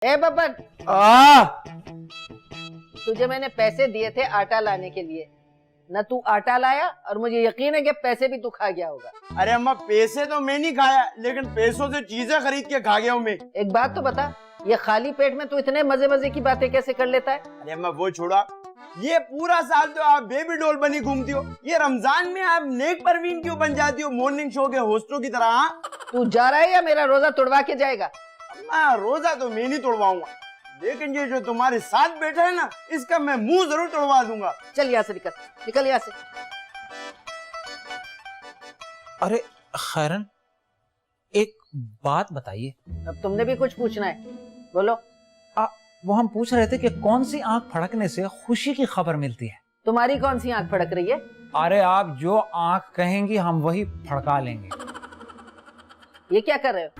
ए बब्बर, तुझे मैंने पैसे दिए थे आटा लाने के लिए, न तू आटा लाया और मुझे यकीन है कि पैसे भी तू खा गया होगा। अरे अम्मा, पैसे तो मैं नहीं खाया, लेकिन पैसों से चीजें खरीद के खा गया हूँ मैं। एक बात तो बता, ये खाली पेट में तू इतने मजे मजे की बातें कैसे कर लेता है? अरे अम्मा वो छोड़ा, ये पूरा साल तो आप बेबी डॉल बनी घूमती हो, ये रमजान में आप नेक परवीन क्यों बन जाती हो मॉर्निंग शो के होस्टों की तरह? हाँ? तू जा रहा है या मेरा रोजा तोड़वा के जाएगा? अम्मा रोजा तो मैं नहीं तोड़वाऊंगा, लेकिन ये जो तुम्हारे साथ बैठा है ना, इसका मैं मुंह जरूर तोड़वा दूंगा। चल यहाँ से निकल, निकल यहाँ से। अरे खैरन, एक बात बताइए। अब तुमने भी कुछ पूछना है, बोलो। वो हम पूछ रहे थे कि कौन सी आंख फड़कने से खुशी की खबर मिलती है। तुम्हारी कौन सी आंख फड़क रही है? अरे आप जो आंख कहेंगी हम वही फड़का लेंगे। ये क्या कर रहे हो?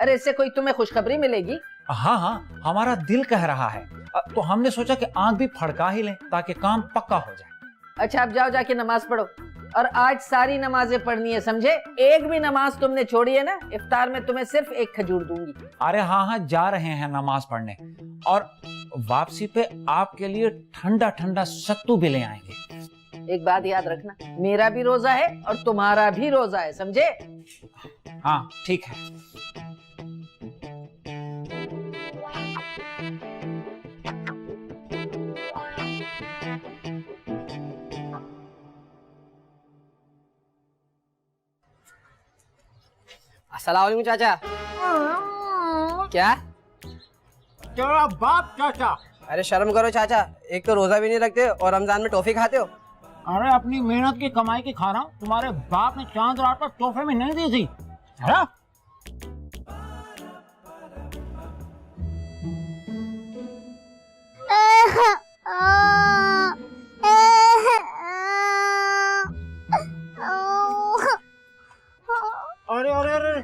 अरे इससे कोई तुम्हें खुशखबरी मिलेगी? हाँ हाँ, हमारा दिल कह रहा है, तो हमने सोचा कि आंख भी फड़का ही लें ताकि काम पक्का हो जाए। अच्छा, अब जाओ जाके नमाज पढ़ो, और आज सारी नमाजें पढ़नी है, समझे? एक भी नमाज तुमने छोड़ी है ना, इफ्तार में तुम्हें सिर्फ एक खजूर दूंगी। अरे हाँ हाँ, जा रहे हैं नमाज पढ़ने, और वापसी पे आपके लिए ठंडा ठंडा सत्तू भी ले आएंगे। एक बात याद रखना, मेरा भी रोजा है और तुम्हारा भी रोजा है, समझे? हाँ ठीक है। अस्सलाम वालेकुम चाचा। क्या? तेरा बाप चाचा। अरे शर्म करो चाचा, एक तो रोजा भी नहीं रखते और रमजान में टॉफी खाते हो। अरे अपनी मेहनत की कमाई की खा रहा हूँ, तुम्हारे बाप ने चांद रात पर तोहफे में नहीं दी थी। है? अरे अरे अरे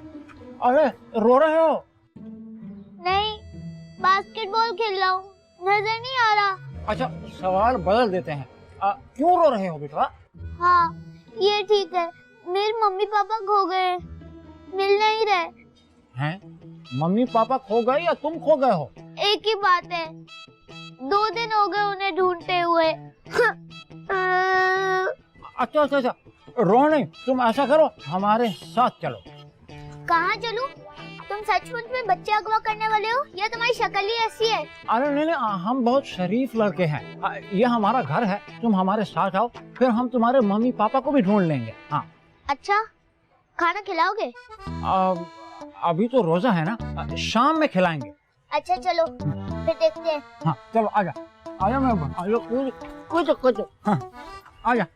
अरे रो रहे हो? नहीं, बास्केटबॉल खेल रहा हूँ, नजर नहीं आ रहा। अच्छा सवाल बदल देते हैं, क्यों रो रहे हो बेटा? हाँ ये ठीक है, मेरे मम्मी पापा खो गए, मिल नहीं रहे। हैं? मम्मी पापा खो गए या तुम खो गए हो? एक ही बात है, 2 दिन हो गए उन्हें ढूंढते हुए। अच्छा अच्छा अच्छा, रो नहीं, तुम ऐसा करो, हमारे साथ चलो। कहाँ चलूं? तुम सचमुच में बच्चे अगवा करने वाले हो या तुम्हारी शक्ल ही ऐसी है? अरे नहीं नहीं, हम बहुत शरीफ लड़के हैं, ये हमारा घर है, तुम हमारे साथ आओ, फिर हम तुम्हारे मम्मी पापा को भी ढूंढ लेंगे। हाँ अच्छा, खाना खिलाओगे? अभी तो रोजा है ना, शाम में खिलाएंगे। अच्छा चलो फिर देखते हैं। हाँ चलो आजा, आजा मेरे बहन, आजा, कुछ हाँ आजा।